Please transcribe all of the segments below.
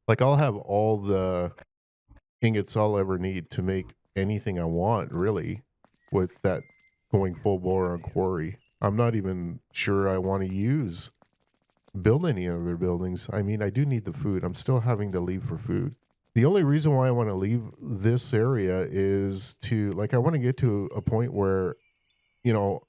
Like, I'll have all the ingots I'll ever need to make anything I want, really, with that going full bore on quarry. I'm not even sure I want to build any other buildings. I mean, I do need the food. I'm still having to leave for food. The only reason why I want to leave this area is to, like, I want to get to a point where, you know,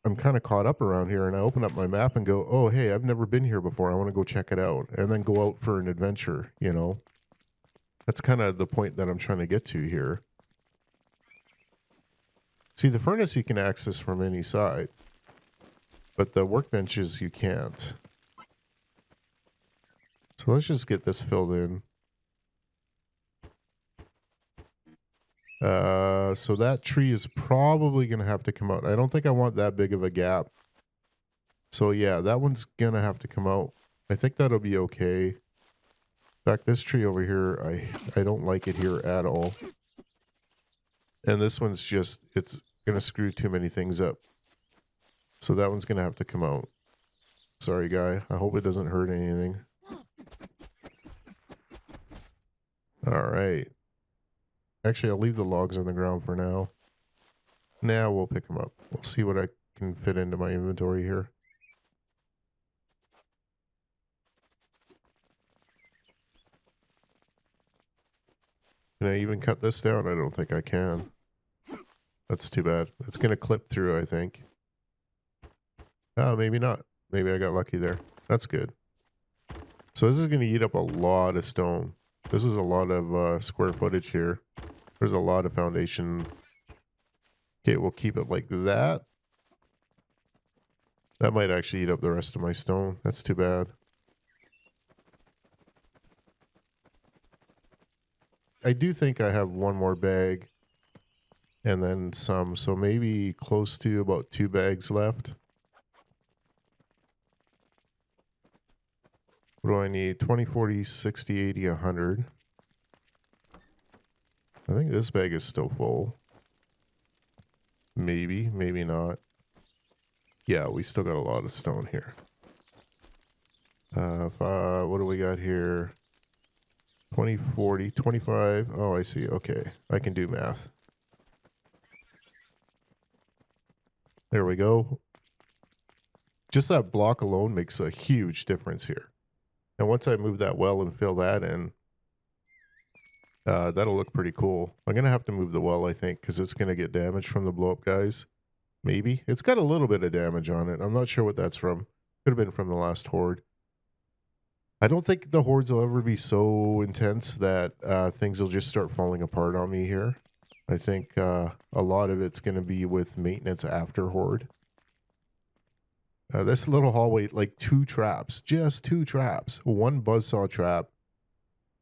I'm kind of caught up around here and I open up my map and go, oh, hey, I've never been here before. I want to go check it out and then go out for an adventure, you know? That's kind of the point that I'm trying to get to here. See, the furnace you can access from any side, but the workbenches you can't. So let's just get this filled in. So that tree is probably going to have to come out. I don't think I want that big of a gap. So yeah, that one's going to have to come out. I think that'll be okay. In fact, this tree over here, I don't like it here at all. And this one's just, it's going to screw too many things up. So that one's going to have to come out. Sorry, guy. I hope it doesn't hurt anything. All right. Actually, I'll leave the logs on the ground for now. Now we'll pick them up. We'll see what I can fit into my inventory here. Can I even cut this down? I don't think I can. That's too bad. It's going to clip through, I think. Oh, maybe not. Maybe I got lucky there. That's good. So this is going to eat up a lot of stone. This is a lot of square footage here. There's a lot of foundation. Okay, we'll keep it like that. That might actually eat up the rest of my stone. That's too bad. I do think I have one more bag and then some, so maybe close to about 2 bags left. What do I need? 20, 40, 60, 80, 100. I think this bag is still full. Maybe, maybe not. Yeah, we still got a lot of stone here. What do we got here? 20, 40, 25. Oh, I see. Okay, I can do math. There we go. Just that block alone makes a huge difference here. And once I move that well and fill that in, that'll look pretty cool. I'm going to have to move the well, I think, because it's going to get damaged from the blow-up guys. Maybe. It's got a little bit of damage on it. I'm not sure what that's from. Could have been from the last horde. I don't think the hordes will ever be so intense that things will just start falling apart on me here. I think a lot of it's going to be with maintenance after horde. This little hallway, like 2 traps, just 2 traps. 1 buzzsaw trap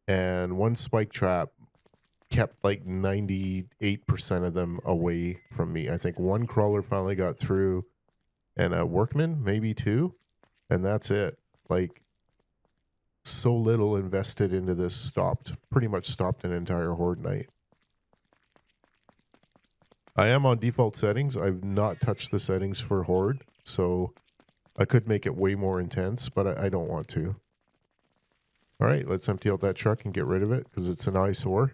and 1 spike trap kept like 98% of them away from me. I think 1 crawler finally got through and a workman, maybe 2. And that's it. Like, so little invested into this pretty much stopped an entire Horde Night. I am on default settings. I've not touched the settings for Horde, so I could make it way more intense, but I don't want to. All right, let's empty out that truck and get rid of it because it's an eyesore.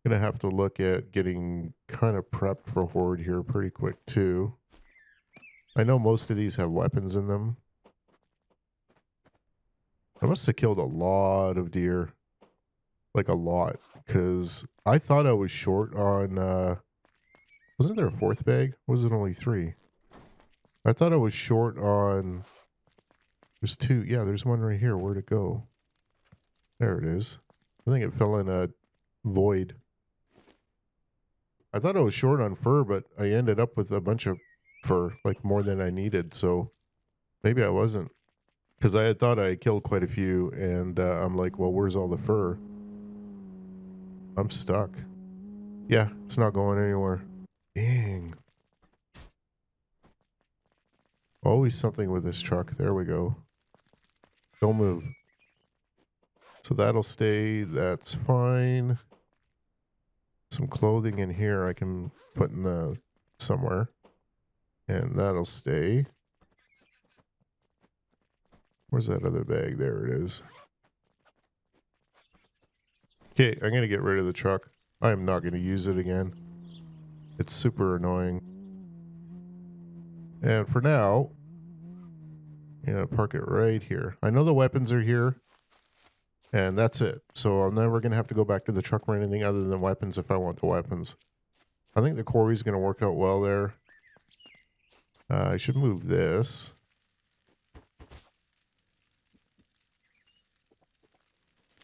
Gonna have to look at getting kind of prepped for Horde here pretty quick too. I know most of these have weapons in them. I must have killed a lot of deer. Like a lot. Because I thought I was short on... wasn't there a 4th bag? Or was it only 3? I thought I was short on... There's 2. Yeah, there's one right here. Where'd it go? There it is. I think it fell in a void. I thought I was short on fur, but I ended up with a bunch of fur. Like more than I needed. So maybe I wasn't. Because I had thought I killed quite a few. And I'm like, well, where's all the fur? I'm stuck. Yeah, it's not going anywhere. Dang. Always something with this truck. There we go. Don't move. So that'll stay. That's fine. Some clothing in here I can put in the somewhere. And that'll stay. Where's that other bag? There it is. Okay, I'm going to get rid of the truck. I am not going to use it again. It's super annoying. And for now, park it right here. I know the weapons are here, and that's it. So I'm never going to have to go back to the truck for anything other than weapons if I want the weapons. I think the quarry's going to work out well there. I should move this.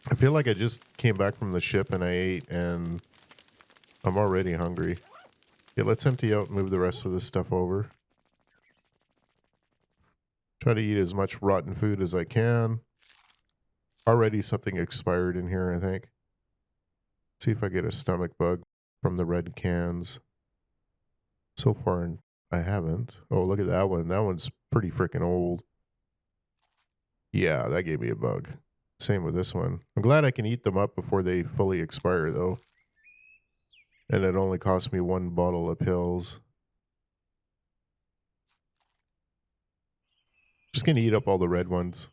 I feel like I just came back from the ship and I ate, and I'm already hungry. Yeah, let's empty out and move the rest of this stuff over. Try to eat as much rotten food as I can. Already something expired in here, I think. See if I get a stomach bug from the red cans. So far, I haven't. Oh, look at that one. That one's pretty freaking old. Yeah, that gave me a bug. Same with this one. I'm glad I can eat them up before they fully expire, though. And it only cost me 1 bottle of pills. Just gonna eat up all the red ones,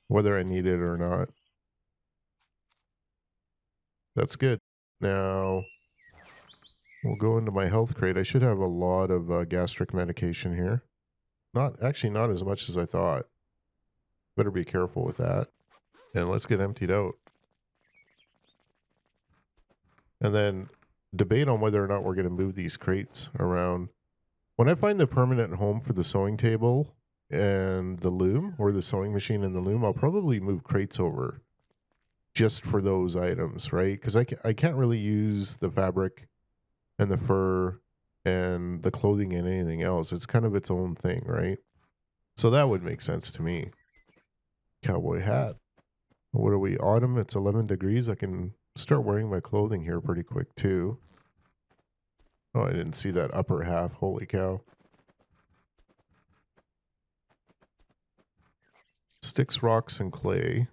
whether I need it or not. That's good. Now, we'll go into my health crate. I should have a lot of gastric medication here. Not as much as I thought. Better be careful with that. And let's get emptied out. And then debate on whether or not we're going to move these crates around. When I find the permanent home for the sewing table and the loom, or the sewing machine and the loom, I'll probably move crates over just for those items, right? Because I can't really use the fabric and the fur and the clothing and anything else. It's kind of its own thing, right? So that would make sense to me. Cowboy hat. What are we? Autumn, it's 11 degrees. I can start wearing my clothing here pretty quick too. Oh, I didn't see that upper half. Holy cow. Sticks, rocks, and clay.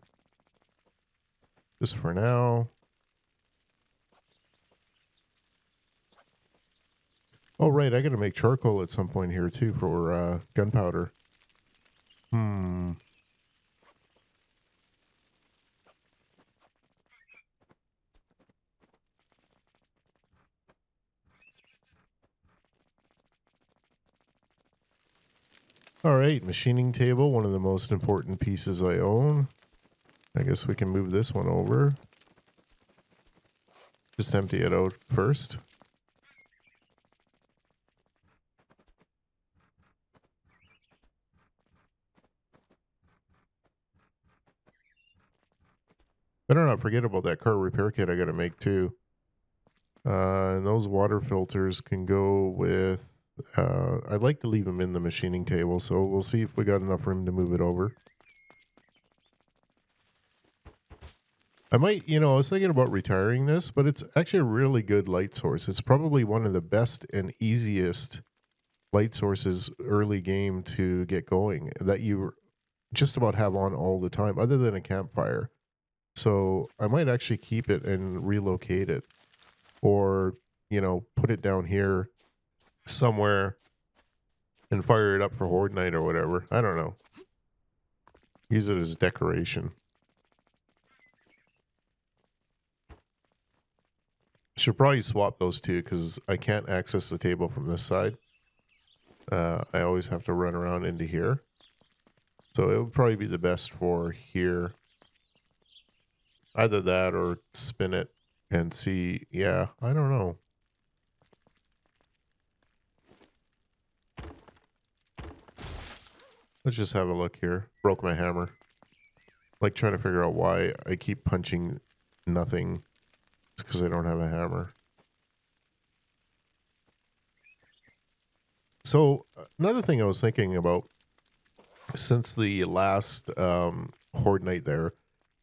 Just for now. Oh, right. I got to make charcoal at some point here too for gunpowder. All right, machining table, one of the most important pieces I own. I guess we can move this one over. Just empty it out first. Better not forget about that car repair kit I got to make too. And those water filters can go with... I'd like to leave them in the machining table, so we'll see if we got enough room to move it over. I might, I was thinking about retiring this, but it's actually a really good light source. It's probably one of the best and easiest light sources early game to get going that you just about have on all the time, other than a campfire. So I might actually keep it and relocate it, or, put it down here somewhere and fire it up for Horde Night or whatever. I don't know. Use it as decoration. Should probably swap those two because I can't access the table from this side. I always have to run around into here. So it would probably be the best for here. Either that or spin it and see. Yeah, I don't know. Let's just have a look here. Broke my hammer. Like trying to figure out why I keep punching nothing. It's because I don't have a hammer. So another thing I was thinking about since the last Horde Night there,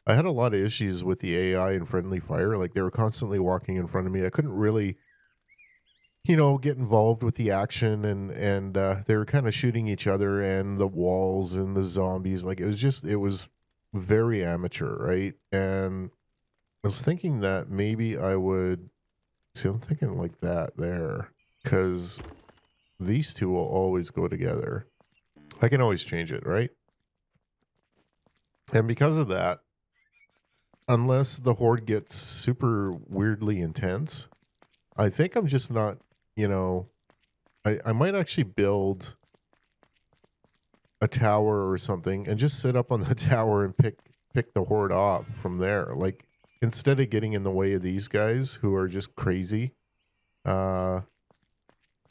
I had a lot of issues with the AI and friendly fire. Like they were constantly walking in front of me. I couldn't really, get involved with the action, and they were kind of shooting each other and the walls and the zombies. Like it was very amateur, right? And I was thinking that maybe I would, see, I'm thinking like that there, because these two will always go together. I can always change it, right? And because of that, unless the horde gets super weirdly intense, I think I'm just not, you know, I might actually build a tower or something and just sit up on the tower and pick the horde off from there. Like, instead of getting in the way of these guys who are just crazy, uh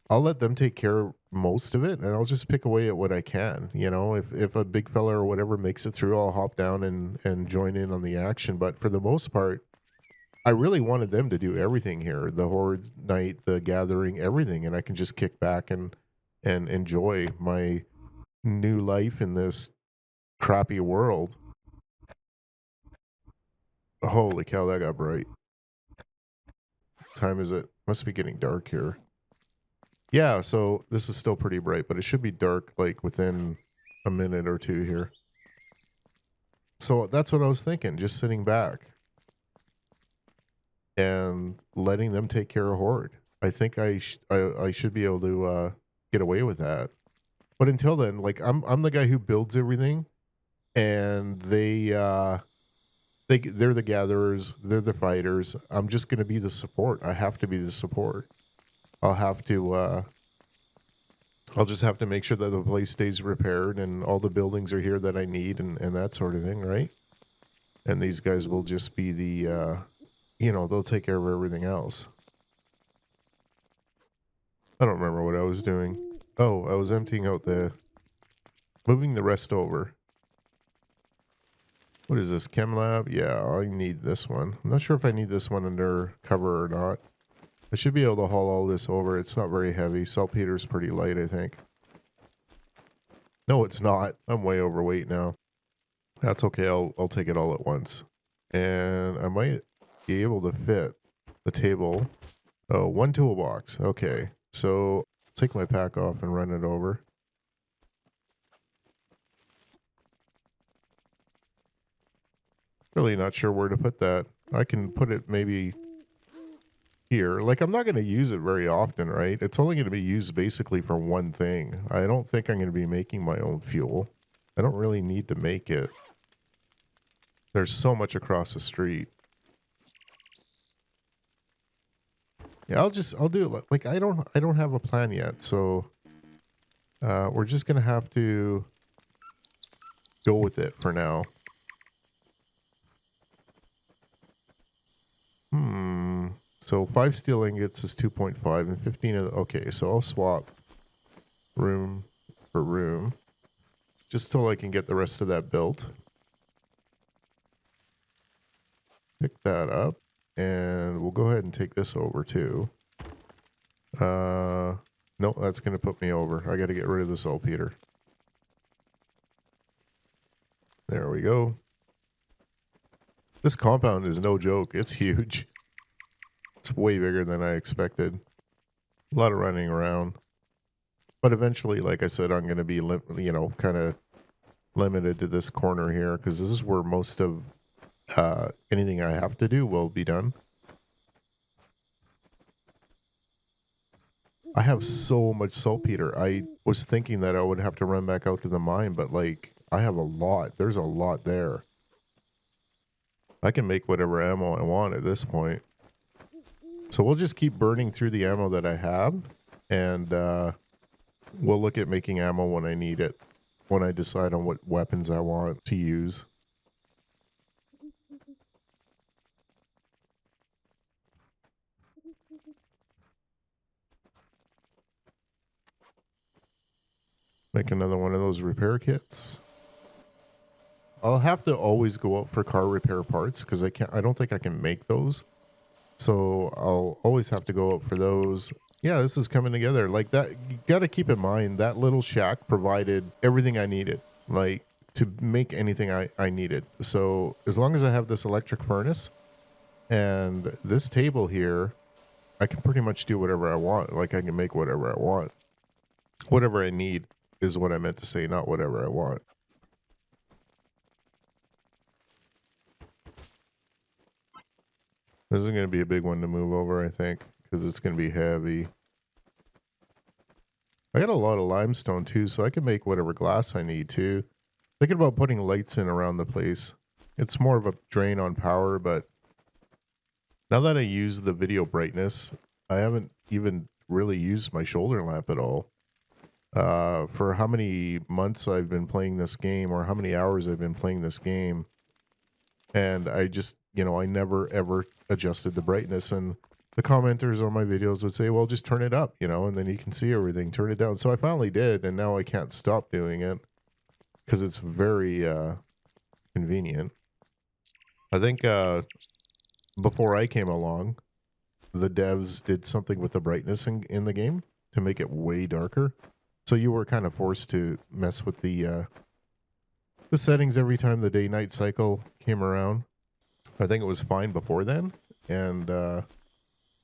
I'll let them take care of most of it, and I'll just pick away at what I can. You know, if a big fella or whatever makes it through, I'll hop down and join in on the action. But for the most part, I really wanted them to do everything here, the Horde Night, the Gathering, everything, and I can just kick back and enjoy my new life in this crappy world. Holy cow, that got bright. What time is it? Must be getting dark here. Yeah, so this is still pretty bright, but it should be dark like within a minute or two here. So that's what I was thinking, just sitting back and letting them take care of Horde. I think I should be able to get away with that. But until then, like I'm the guy who builds everything, and they're the gatherers, they're the fighters. I'm just gonna be the support. I have to be the support. I'll have to I'll just have to make sure that the place stays repaired and all the buildings are here that I need and that sort of thing, right? And these guys will just be the, you know, they'll take care of everything else. I don't remember what I was doing. Oh, I was emptying out moving the rest over. What is this, Chem Lab? Yeah, I need this one. I'm not sure if I need this one under cover or not. I should be able to haul all this over. It's not very heavy. Saltpeter's pretty light, I think. No, it's not. I'm way overweight now. That's okay. I'll take it all at once. And I might be able to fit the table. Oh, one toolbox. Okay. So I'll take my pack off and run it over. Really not sure where to put that. I can put it maybe here. Like, I'm not going to use it very often, right? It's only going to be used basically for one thing. I don't think I'm going to be making my own fuel. I don't really need to make it. There's so much across the street. Yeah, I'll do it. Like, I don't have a plan yet, so we're just gonna have to go with it for now. So 5 steel ingots is 2.5 and 15 of the, okay, so I'll swap room for room just till I can get the rest of that built. Pick that up, and we'll go ahead and take this over too. No, that's gonna put me over. I gotta get rid of the saltpeter. There we go. This compound is no joke. It's huge. It's way bigger than I expected. A lot of running around. But eventually, like I said, I'm going to be, you know, kind of limited to this corner here because this is where most of anything I have to do will be done. I have so much saltpeter. I was thinking that I would have to run back out to the mine, but like I have a lot. There's a lot there. I can make whatever ammo I want at this point. So we'll just keep burning through the ammo that I have, and we'll look at making ammo when I need it, when I decide on what weapons I want to use. Make another one of those repair kits. I'll have to always go out for car repair parts because I don't think I can make those. So I'll always have to go out for those. Yeah, this is coming together. Like that, you got to keep in mind that little shack provided everything I needed, like to make anything I needed. So as long as I have this electric furnace and this table here, I can pretty much do whatever I want. Like I can make whatever I want. Whatever I need is what I meant to say, not whatever I want. This is going to be a big one to move over, I think, because it's going to be heavy. I got a lot of limestone too, so I can make whatever glass I need too. Thinking about putting lights in around the place. It's more of a drain on power, but now that I use the video brightness, I haven't even really used my shoulder lamp at all. For how many months I've been playing this game, or how many hours I've been playing this game, and I just, I never ever adjusted the brightness, and the commenters on my videos would say, well, just turn it up, and then you can see everything, turn it down. So I finally did, and now I can't stop doing it because it's very convenient. I think before I came along, the devs did something with the brightness in the game to make it way darker. So you were kind of forced to mess with the settings every time the day-night cycle came around. I think it was fine before then. And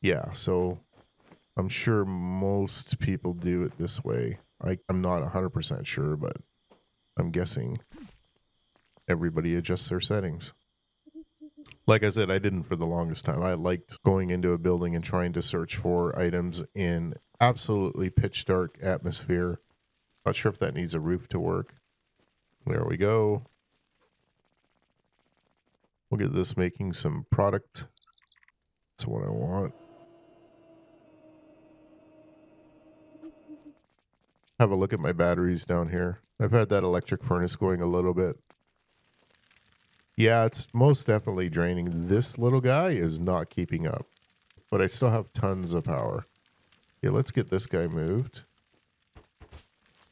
yeah, so I'm sure most people do it this way. I'm not 100% sure, but I'm guessing everybody adjusts their settings. Like I said, I didn't for the longest time. I liked going into a building and trying to search for items in absolutely pitch dark atmosphere. Not sure if that needs a roof to work. There we go. We'll get this making some product. That's what I want. Have a look at my batteries down here. I've had that electric furnace going a little bit. Yeah, it's most definitely draining. This little guy is not keeping up, but I still have tons of power. Yeah, let's get this guy moved.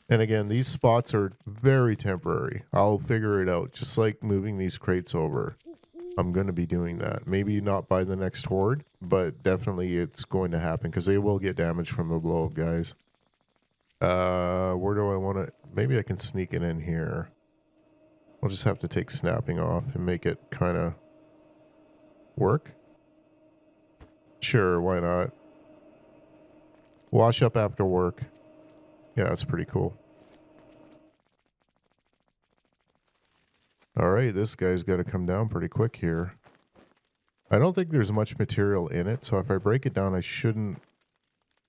And again, these spots are very temporary. I'll figure it out, just like moving these crates over. I'm going to be doing that. Maybe not by the next horde, but definitely it's going to happen because they will get damaged from the blow-up guys. Where do I want to... Maybe I can sneak it in here. I'll just have to take snapping off and make it kind of work. Sure, why not? Wash up after work. Yeah, that's pretty cool. All right, this guy's got to come down pretty quick here. I don't think there's much material in it, so if I break it down, I shouldn't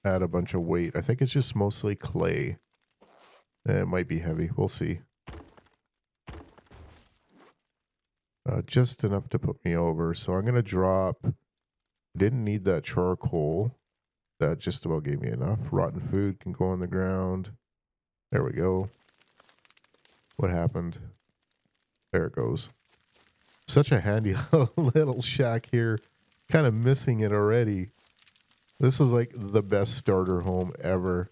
add a bunch of weight. I think it's just mostly clay. It might be heavy. We'll see. Just enough to put me over. So I'm going to drop... Didn't need that charcoal. That just about gave me enough. Rotten food can go on the ground. There we go. What happened? There it goes. Such a handy little shack here. Kind of missing it already. This was like the best starter home ever.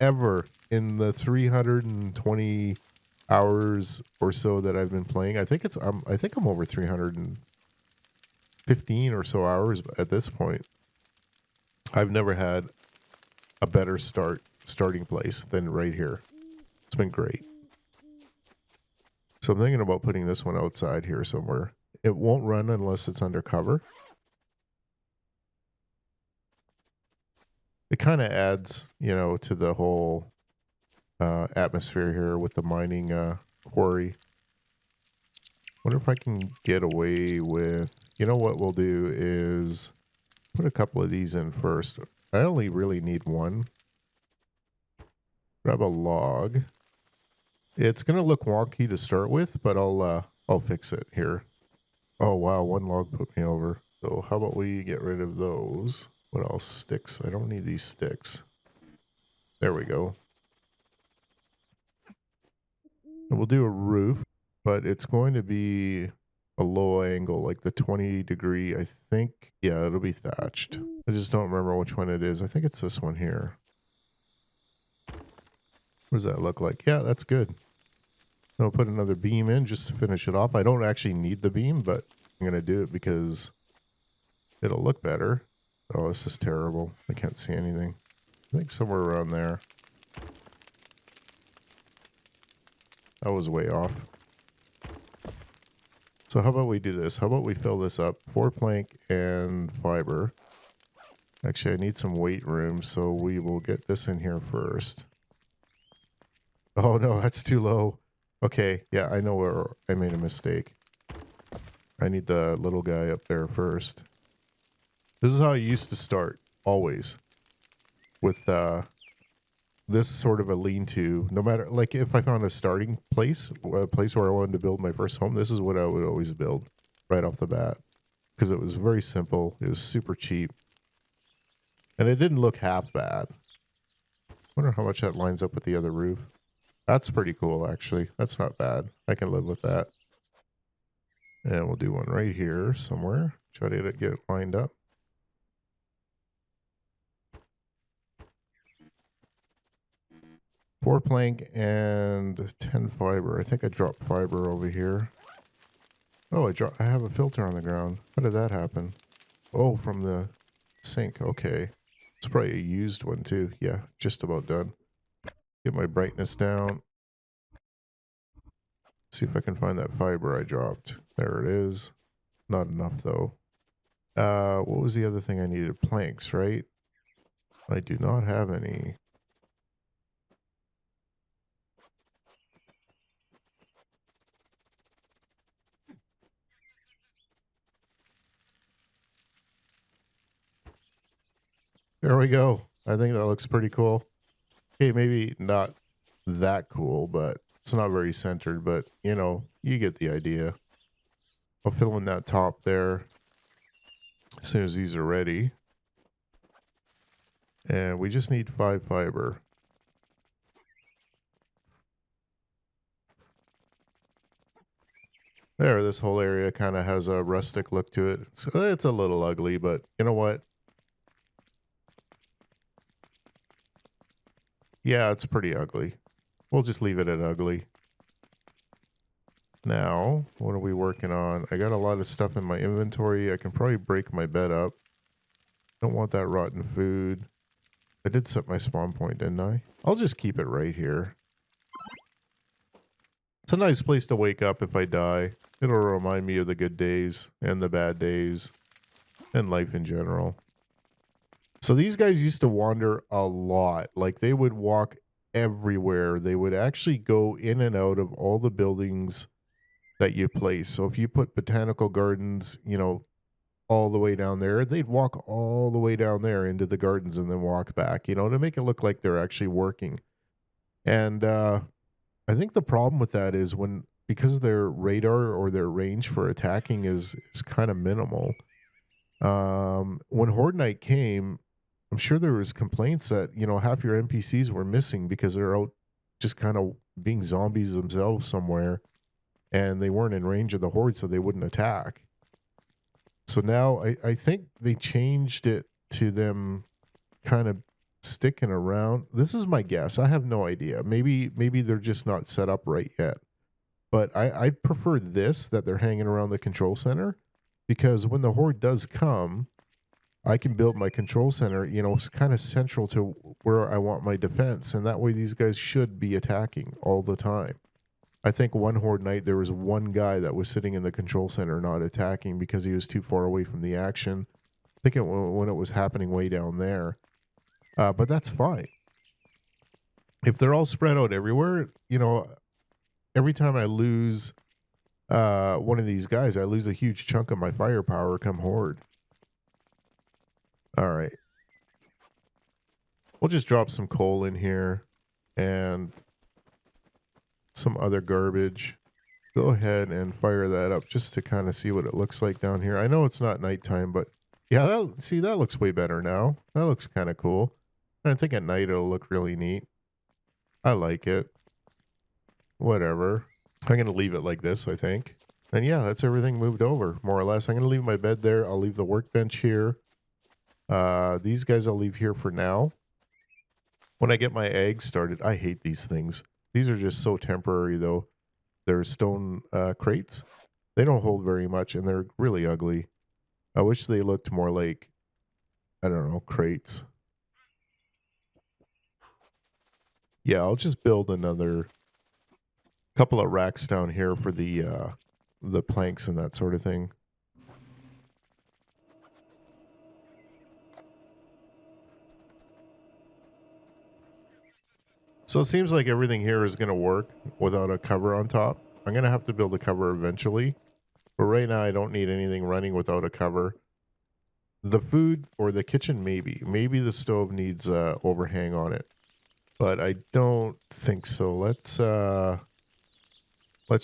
Ever. In the 320 hours or so that I've been playing. I think I'm over 315 or so hours at this point. I've never had a better starting place than right here. It's been great. So I'm thinking about putting this one outside here somewhere. It won't run unless it's undercover. It kind of adds, to the whole atmosphere here with the mining quarry. Wonder if I can get away with... You know what we'll do is put a couple of these in first. I only really need one. Grab a log. It's going to look wonky to start with, but I'll fix it here. Oh, wow. One log put me over. So how about we get rid of those? What else? Sticks. I don't need these sticks. There we go. And we'll do a roof, but it's going to be a low angle, like the 20 degree, I think. Yeah, it'll be thatched. I just don't remember which one it is. I think it's this one here. What does that look like? Yeah, that's good. I'll put another beam in just to finish it off. I don't actually need the beam, but I'm going to do it because it'll look better. Oh, this is terrible. I can't see anything. I think somewhere around there. That was way off. So how about we do this? How about we fill this up? 4 plank and fiber. Actually, I need some weight room, so we will get this in here first. Oh no, that's too low. Okay, yeah, I know where I made a mistake. I need the little guy up there first. This is how I used to start, always. With this sort of a lean-to, no matter, like, if I found a starting place, a place where I wanted to build my first home, this is what I would always build right off the bat, because it was very simple. It was super cheap, and it didn't look half bad. Wonder how much that lines up with the other roof. That's pretty cool, actually. That's not bad. I can live with that. And we'll do one right here somewhere. Try to get it lined up. Four plank and 10 fiber. I think I dropped fiber over here. Oh, I have a filter on the ground. How did that happen? Oh, from the sink. Okay. It's probably a used one too. Yeah, just about done. Get my brightness down. See if I can find that fiber I dropped. There it is. Not enough though. What was the other thing I needed? Planks, right? I do not have any. There we go. I think that looks pretty cool. Okay, maybe not that cool, but it's not very centered, but you know, you get the idea. I'll fill in that top there as soon as these are ready. And we just need 5 fiber. There, this whole area kind of has a rustic look to it. So it's a little ugly, but you know what? Yeah, it's pretty ugly. We'll just leave it at ugly. Now, what are we working on? I got a lot of stuff in my inventory. I can probably break my bed up. Don't want that rotten food. I did set my spawn point, didn't I? I'll just keep it right here. It's a nice place to wake up if I die. It'll remind me of the good days and the bad days and life in general. So these guys used to wander a lot. Like they would walk everywhere. They would actually go in and out of all the buildings that you place. So if you put botanical gardens, you know, all the way down there, they'd walk all the way down there into the gardens and then walk back, you know, to make it look like they're actually working. And I think the problem with that is because their radar or their range for attacking is kind of minimal. When Horde Night came, I'm sure there was complaints that, you know, half your NPCs were missing because they're out just kind of being zombies themselves somewhere, and they weren't in range of the Horde, so they wouldn't attack. So now I think they changed it to them kind of sticking around. This is my guess. I have no idea. Maybe they're just not set up right yet. But I prefer this, that they're hanging around the control center, because when the Horde does come, I can build my control center, you know, it's kind of central to where I want my defense. And that way these guys should be attacking all the time. I think one Horde Night, there was one guy that was sitting in the control center not attacking because he was too far away from the action. I think when it was happening way down there. But that's fine. If they're all spread out everywhere, you know, every time I lose one of these guys, I lose a huge chunk of my firepower come Horde. All right. We'll just drop some coal in here and some other garbage. Go ahead and fire that up just to kind of see what it looks like down here. I know it's not nighttime, but yeah, that looks way better now. That looks kind of cool. And I think at night it'll look really neat. I like it. Whatever. I'm going to leave it like this, I think. And yeah, that's everything moved over, more or less. I'm going to leave my bed there. I'll leave the workbench here. These guys I'll leave here for now. When I get my eggs started, I hate these things. These are just so temporary, though. They're stone crates. They don't hold very much, and they're really ugly. I wish they looked more like, I don't know, crates. Yeah, I'll just build another couple of racks down here for the planks and that sort of thing. So it seems like everything here is going to work without a cover on top. I'm going to have to build a cover eventually. But right now I don't need anything running without a cover. The food or the kitchen, maybe. Maybe the stove needs overhang on it. but I don't think so. Let's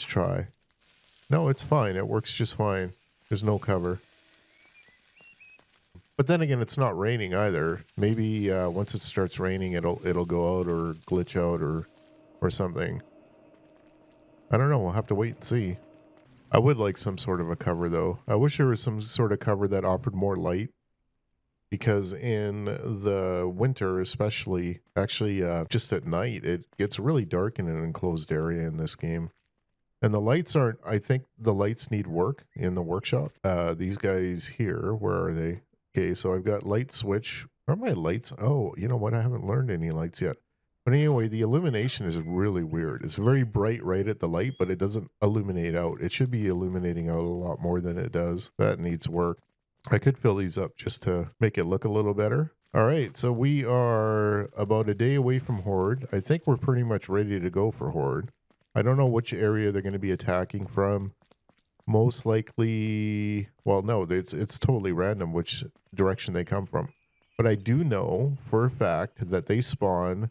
try. No, it's fine. It works just fine. There's no cover. But then again, it's not raining either. Maybe once it starts raining, it'll go out or glitch out or something. I don't know. We'll have to wait and see. I would like some sort of a cover though. I wish there was some sort of cover that offered more light, because in the winter, especially, actually, just at night, it gets really dark in an enclosed area in this game. And the lights aren't, I think the lights need work in the workshop. These guys here, where are they? Okay, so I've got light switch. Where are my lights? Oh, you know what? I haven't learned any lights yet. But anyway, the illumination is really weird. It's very bright right at the light, but it doesn't illuminate out. It should be illuminating out a lot more than it does. That needs work. I could fill these up just to make it look a little better. All right, so we are about a day away from Horde. I think we're pretty much ready to go for Horde. I don't know which area they're going to be attacking from. Most likely, well, no, it's totally random which direction they come from. But I do know for a fact that they spawn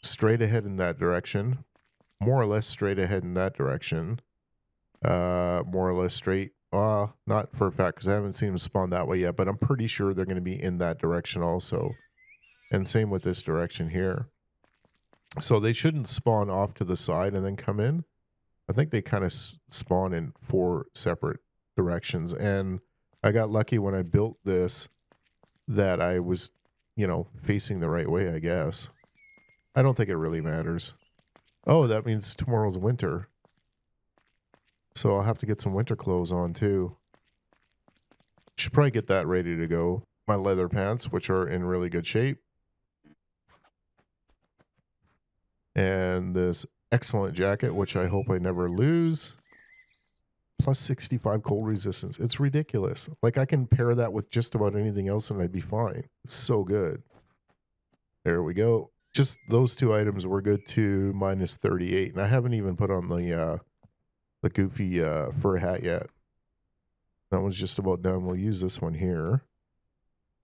straight ahead in that direction, more or less straight ahead in that direction, more or less straight. Not for a fact because I haven't seen them spawn that way yet, but I'm pretty sure they're going to be in that direction also. And same with this direction here. So they shouldn't spawn off to the side and then come in. I think they kind of spawn in 4 separate directions. And I got lucky when I built this that I was, facing the right way, I guess. I don't think it really matters. Oh, that means tomorrow's winter. So I'll have to get some winter clothes on too. Should probably get that ready to go. My leather pants, which are in really good shape. And this excellent jacket, which I hope I never lose. Plus 65 cold resistance. It's ridiculous. Like I can pair that with just about anything else and I'd be fine. It's so good. There we go. Just those 2 items were good to minus 38. And I haven't even put on the goofy fur hat yet. That one's just about done. We'll use this one here.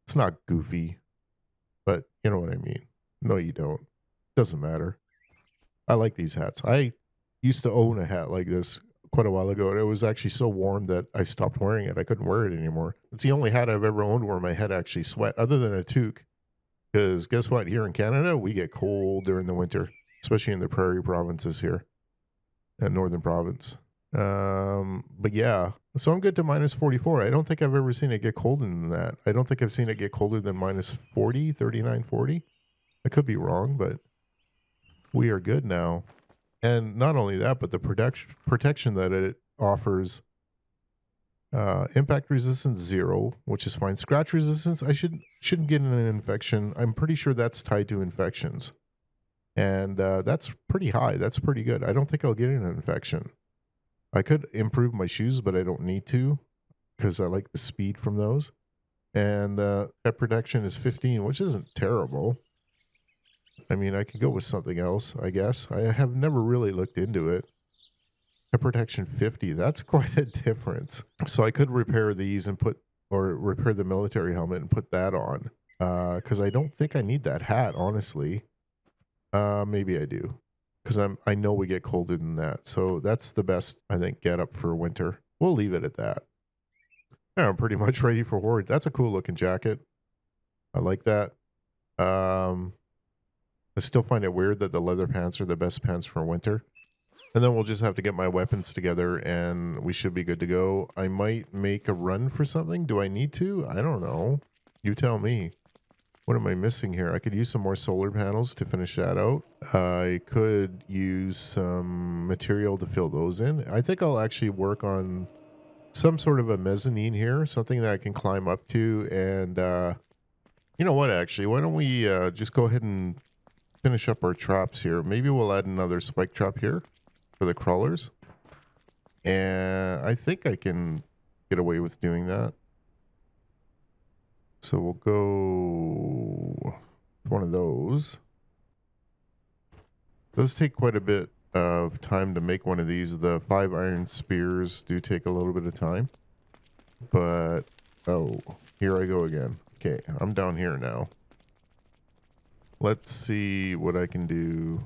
It's not goofy, but you know what I mean. No, you don't. Doesn't matter. I like these hats. I used to own a hat like this quite a while ago, and it was actually so warm that I stopped wearing it. I couldn't wear it anymore. It's the only hat I've ever owned where my head actually sweat, other than a toque. Because guess what? Here in Canada, we get cold during the winter, especially in the prairie provinces here and northern province. But yeah, so I'm good to minus 44. I don't think I've ever seen it get colder than that. I don't think I've seen it get colder than minus 40, 39, 40. I could be wrong, but we are good now. And not only that, but the protection that it offers, impact resistance 0, which is fine. Scratch resistance, I shouldn't get an infection. I'm pretty sure that's tied to infections. And that's pretty high. That's pretty good. I don't think I'll get an infection. I could improve my shoes, but I don't need to because I like the speed from those. And pet protection is 15, which isn't terrible. I mean, I could go with something else, I guess. I have never really looked into it. Pet protection 50, that's quite a difference. So I could repair these and repair the military helmet and put that on. Because I don't think I need that hat, honestly. Maybe I do. Because I know we get colder than that. So that's the best, I think, get up for winter. We'll leave it at that. Yeah, I'm pretty much ready for Horde. That's a cool looking jacket. I like that. I still find it weird that the leather pants are the best pants for winter. And then we'll just have to get my weapons together and we should be good to go. I might make a run for something. Do I need to? I don't know. You tell me. What am I missing here? I could use some more solar panels to finish that out. I could use some material to fill those in. I think I'll actually work on some sort of a mezzanine here, something that I can climb up to. And you know what, actually? Why don't we just go ahead and finish up our traps here? Maybe we'll add another spike trap here for the crawlers. And I think I can get away with doing that. So we'll go one of those. It does take quite a bit of time to make one of these. The 5 iron spears do take a little bit of time. But, oh, here I go again. Okay, I'm down here now. Let's see what I can do.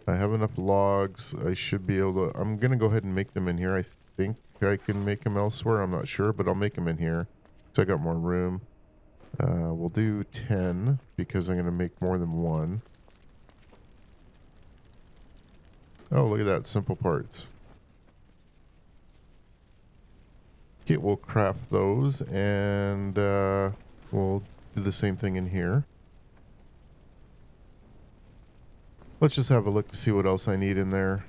I have enough logs. I should be able to... I'm going to go ahead and make them in here. I think I can make them elsewhere. I'm not sure, but I'll make them in here. So I got more room. We'll do 10 because I'm going to make more than one. Oh, look at that. Simple parts. Okay, we'll craft those and we'll do the same thing in here. Let's just have a look to see what else I need in there.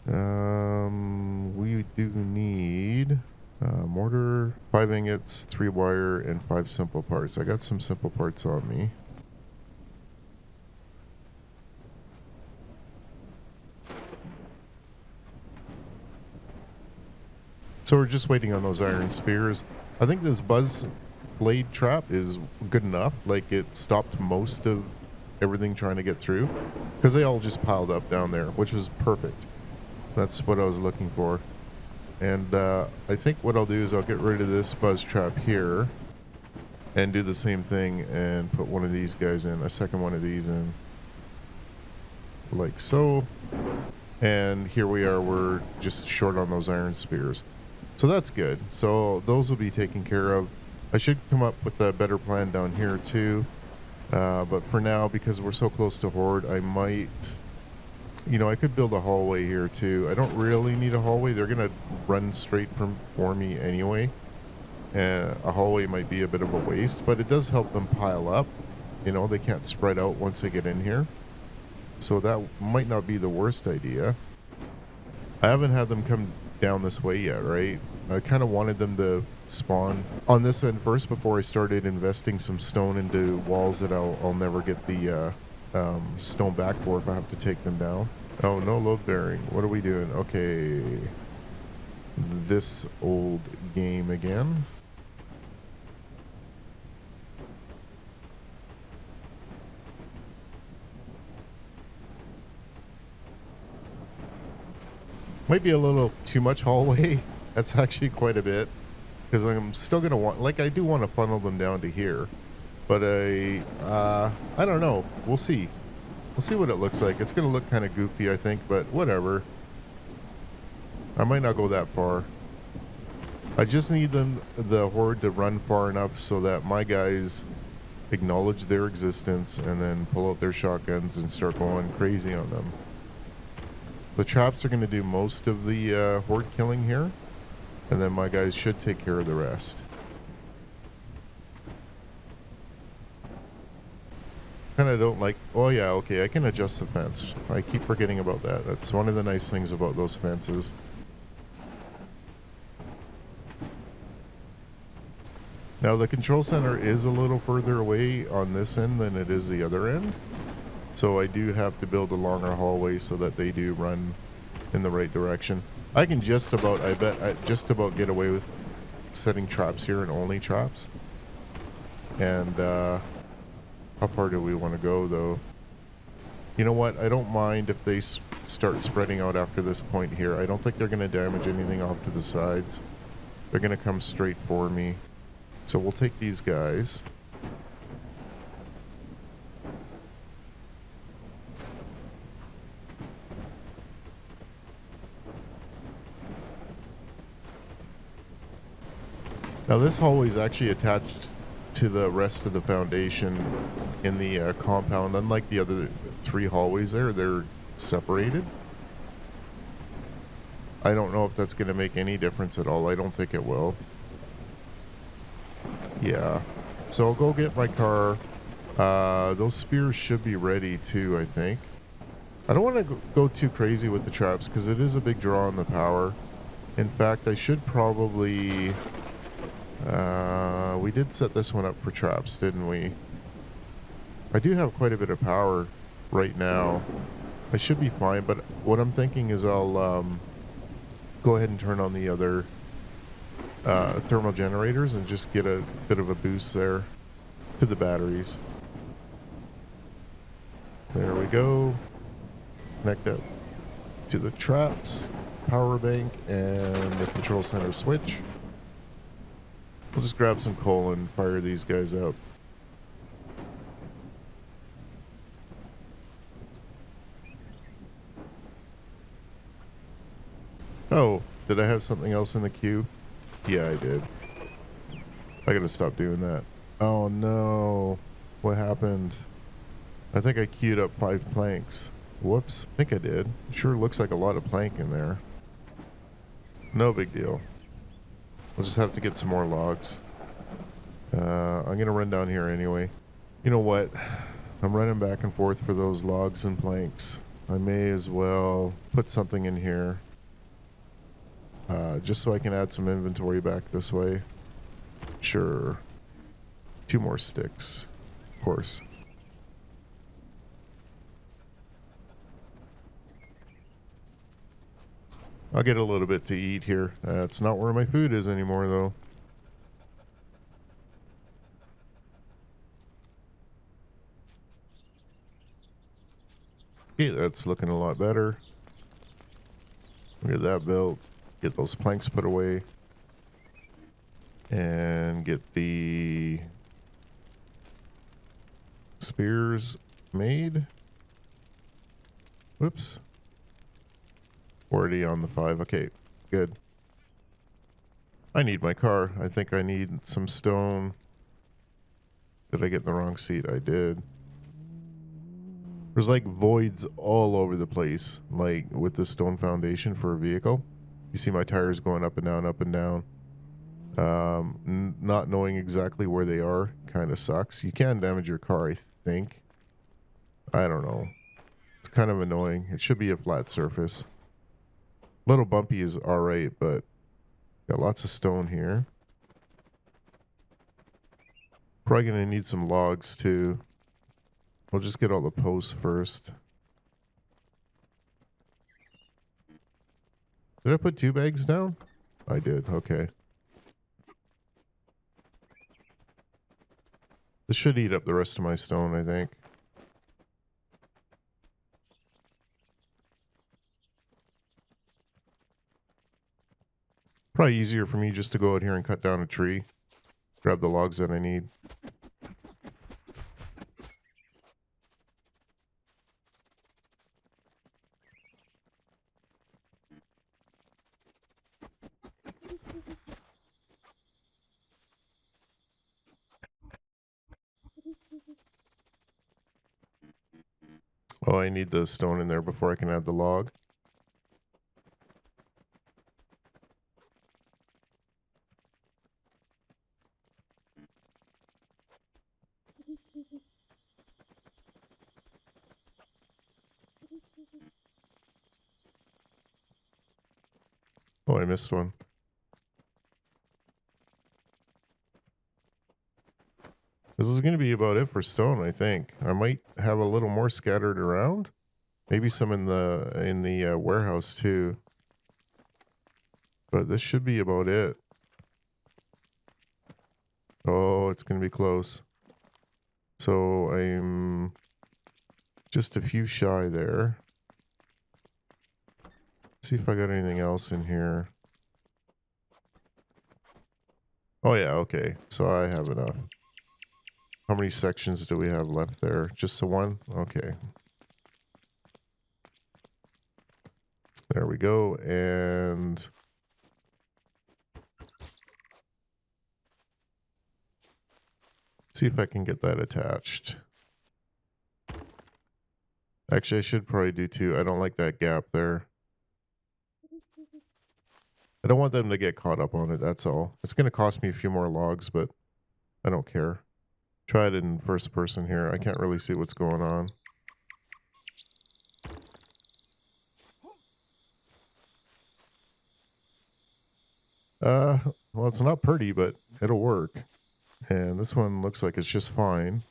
We do need mortar, 5 ingots, 3 wire, and 5 simple parts. I got some simple parts on me. So we're just waiting on those iron spears. I think this buzz blade trap is good enough. Like, it stopped most of everything trying to get through because they all just piled up down there, which was perfect. That's what I was looking for. And I think what I'll do is I'll get rid of this buzz trap here and do the same thing and put one of these guys in, a second one of these in, like so. And here we are, we're just short on those iron spears. So that's good. So those will be taken care of. I should come up with a better plan down here too. But for now, because we're so close to Horde, I might, you know, I could build a hallway here too. I don't really need a hallway. They're going to run straight for me anyway. A hallway might be a bit of a waste, but it does help them pile up. You know, they can't spread out once they get in here. So that might not be the worst idea. I haven't had them come down this way yet, right? I kind of wanted them to spawn on this end first before I started investing some stone into walls that I'll never get the stone back for if I have to take them down. Oh, no load bearing. What are we doing? Okay. This old game again. Might be a little too much hallway. That's actually quite a bit. Because I'm still going to want... Like, I do want to funnel them down to here. But I don't know. We'll see. We'll see what it looks like. It's going to look kind of goofy, I think. But whatever. I might not go that far. I just need the Horde to run far enough so that my guys acknowledge their existence and then pull out their shotguns and start going crazy on them. The traps are going to do most of the Horde killing here, and then my guys should take care of the rest. Kind of don't like... Oh yeah, okay, I can adjust the fence. I keep forgetting about that. That's one of the nice things about those fences. Now the control center is a little further away on this end than it is the other end. So I do have to build a longer hallway so that they do run in the right direction. I can just about, I bet, just about get away with setting traps here and only traps. And how far do we want to go though? You know what? I don't mind if they start spreading out after this point here. I don't think they're going to damage anything off to the sides. They're going to come straight for me. So we'll take these guys. Now this hallway is actually attached to the rest of the foundation in the compound. Unlike the other 3 hallways there, they're separated. I don't know if that's going to make any difference at all. I don't think it will. Yeah. So I'll go get my car. Those spears should be ready too, I think. I don't want to go too crazy with the traps because it is a big draw on the power. In fact, I should probably... we did set this one up for traps, didn't we? I do have quite a bit of power right now. I should be fine, but what I'm thinking is I'll go ahead and turn on the other thermal generators and just get a bit of a boost there to the batteries. There we go. Connect that to the traps, power bank, and the control center switch. We'll just grab some coal and fire these guys out. Did I have something else in the queue? Yeah, I did. I gotta stop doing that. Oh no. What happened? I think I queued up 5 planks. Whoops. I think I did. Sure looks like a lot of plank in there. No big deal. We'll just have to get some more logs. I'm gonna run down here anyway. You know what? I'm running back and forth for those logs and planks. I may as well put something in here. Just so I can add some inventory back this way. Sure. 2 more sticks. Of course. I'll get a little bit to eat here. It's not where my food is anymore, though. Okay, that's looking a lot better. Get that built. Get those planks put away. And get the spears made. Whoops. Already on the 5. Okay, good. I need my car. I think I need some stone. Did I get in the wrong seat? I did. There's like voids all over the place, like with the stone foundation for a vehicle. You see my tires going up and down, up and down. Not knowing exactly where they are kind of sucks. You can damage your car, I think. I don't know. It's kind of annoying. It should be a flat surface. Little bumpy is alright, but got lots of stone here. Probably gonna need some logs too. We'll just get all the posts first. Did I put 2 bags down? I did, okay. This should eat up the rest of my stone, I think. Probably easier for me just to go out here and cut down a tree. Grab the logs that I need. Oh, I need the stone in there before I can add the log. Oh, I missed one. This is going to be about it for stone, I think. I might have a little more scattered around. Maybe some in the warehouse too. But this should be about it. Oh, it's going to be close. So I'm just a few shy there. See if I got anything else in here. Oh yeah, okay. So I have enough. How many sections do we have left there? Just the one? Okay. There we go. And see if I can get that attached. Actually, I should probably do 2. I don't like that gap there. I don't want them to get caught up on it, that's all. It's going to cost me a few more logs, but I don't care. Try it in first person here. I can't really see what's going on. Well, it's not pretty, but it'll work. And this one looks like it's just fine.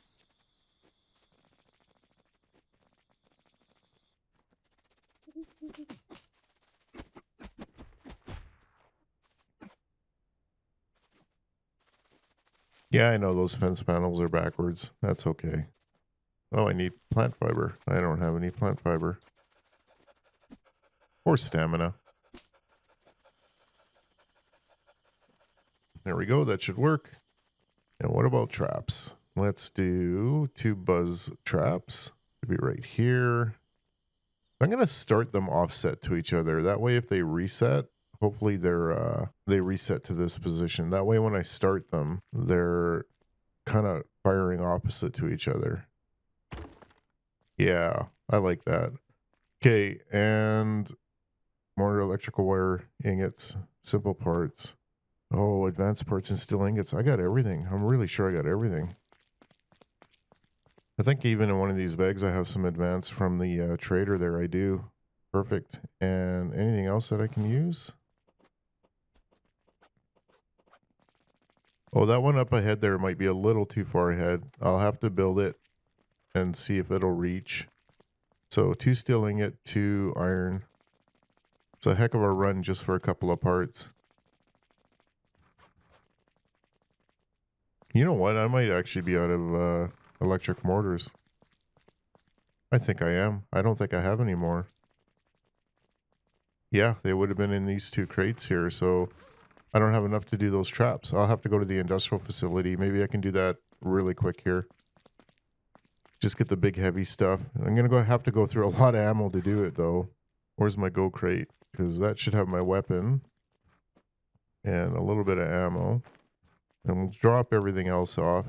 Yeah, I know those fence panels are backwards. That's okay. Oh, I need plant fiber. I don't have any plant fiber. Or stamina. There we go. That should work. And what about traps? Let's do 2 buzz traps. Should be right here. I'm going to start them offset to each other. That way, if they reset, hopefully they reset to this position. That way when I start them, they're kind of firing opposite to each other. Yeah, I like that. Okay, and more electrical wire ingots, simple parts. Oh, advanced parts and steel ingots. I got everything. I'm really sure I got everything. I think even in one of these bags I have some advanced from the trader there. I do. Perfect. And anything else that I can use? Oh, that one up ahead there might be a little too far ahead. I'll have to build it and see if it'll reach. So 2 steel ingot, 2 iron. It's a heck of a run just for a couple of parts. You know what? I might actually be out of electric mortars. I think I am. I don't think I have any more. Yeah, they would have been in these 2 crates here, so I don't have enough to do those traps. I'll have to go to the industrial facility. Maybe I can do that really quick here. Just get the big heavy stuff. I'm going to have to go through a lot of ammo to do it, though. Where's my go crate? Because that should have my weapon and a little bit of ammo. And we'll drop everything else off.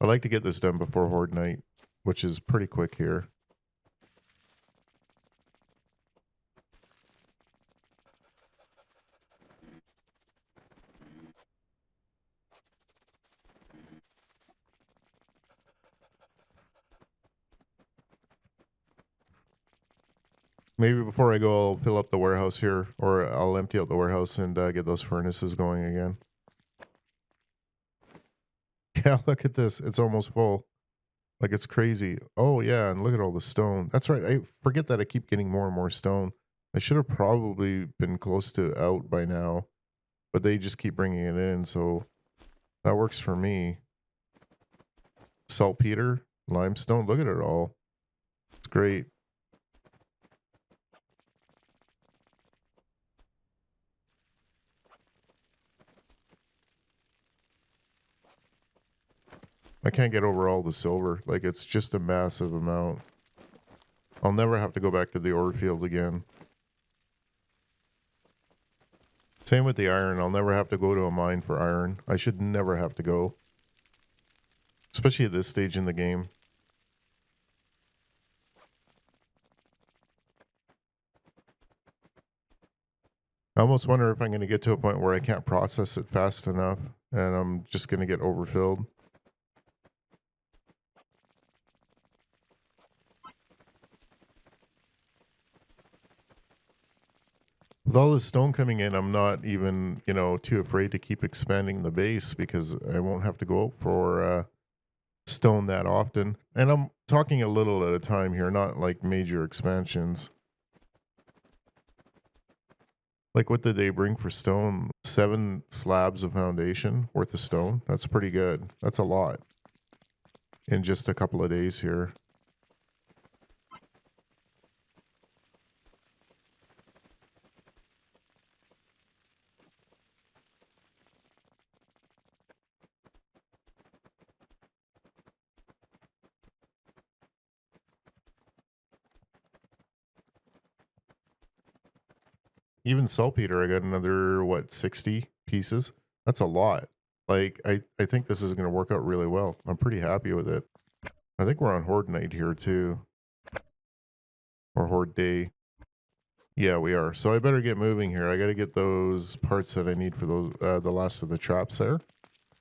I like to get this done before Horde Night, which is pretty quick here. Maybe before I go, I'll fill up the warehouse here, or I'll empty out the warehouse and get those furnaces going again. Yeah, look at this. It's almost full. Like, it's crazy. Oh, yeah, and look at all the stone. That's right. I forget that I keep getting more and more stone. I should have probably been close to out by now, but they just keep bringing it in, so that works for me. Saltpeter, limestone, look at it all. It's great. I can't get over all the silver. Like, it's just a massive amount. I'll never have to go back to the ore field again. Same with the iron. I'll never have to go to a mine for iron. I should never have to go. Especially at this stage in the game. I almost wonder if I'm going to get to a point where I can't process it fast enough and I'm just going to get overfilled. With all this stone coming in, I'm not even, you know, too afraid to keep expanding the base because I won't have to go out for stone that often. And I'm talking a little at a time here, not like major expansions. Like, what did they bring for stone? 7 slabs of foundation worth of stone? That's pretty good. That's a lot in just a couple of days here. Even saltpeter, I got another, what, 60 pieces? That's a lot. Like, I think this is going to work out really well. I'm pretty happy with it. I think we're on Horde Night here, too. Or Horde Day. Yeah, we are. So I better get moving here. I got to get those parts that I need for those the last of the traps there.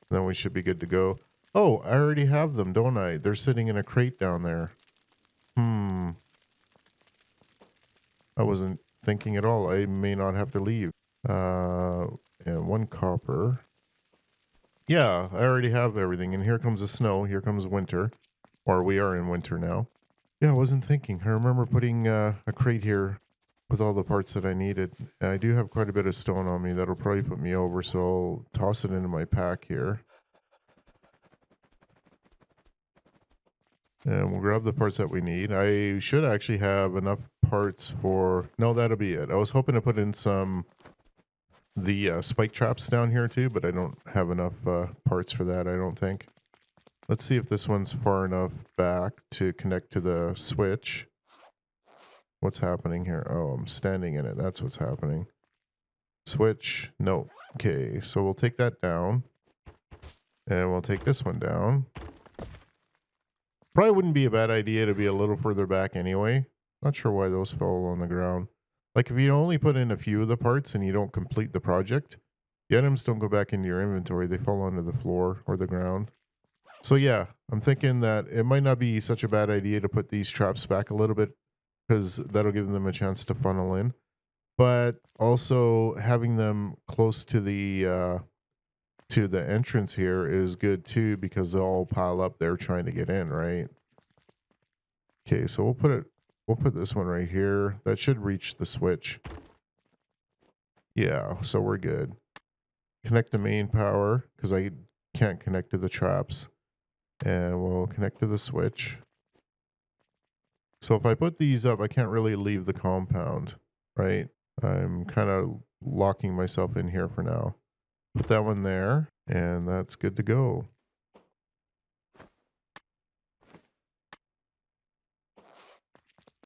Then we should be good to go. Oh, I already have them, don't I? They're sitting in a crate down there. I wasn't thinking at all. I may not have to leave. And 1 copper. Yeah, I already have everything. And here comes the snow. Here comes winter. Or we are in winter now. Yeah, I wasn't thinking. I remember putting a crate here with all the parts that I needed. I do have quite a bit of stone on me. That'll probably put me over, so I'll toss it into my pack here. And we'll grab the parts that we need. I should actually have enough parts for... No, that'll be it. I was hoping to put in the spike traps down here too, but I don't have enough parts for that, I don't think. Let's see if this one's far enough back to connect to the switch. What's happening here? Oh, I'm standing in it. That's what's happening. Switch. No. Okay, so we'll take that down. And we'll take this one down. Probably wouldn't be a bad idea to be a little further back anyway. Not sure why those fell on the ground. Like if you only put in a few of the parts and you don't complete the project, the items don't go back into your inventory. They fall onto the floor or the ground. So yeah, I'm thinking that it might not be such a bad idea to put these traps back a little bit because that'll give them a chance to funnel in. But also having them close to the entrance here is good too because they'll all pile up there trying to get in, right? Okay, so we'll put this one right here. That should reach the switch. Yeah, so we're good. Connect to main power because I can't connect to the traps. And we'll connect to the switch. So if I put these up, I can't really leave the compound, right? I'm kind of locking myself in here for now. Put that one there, and that's good to go.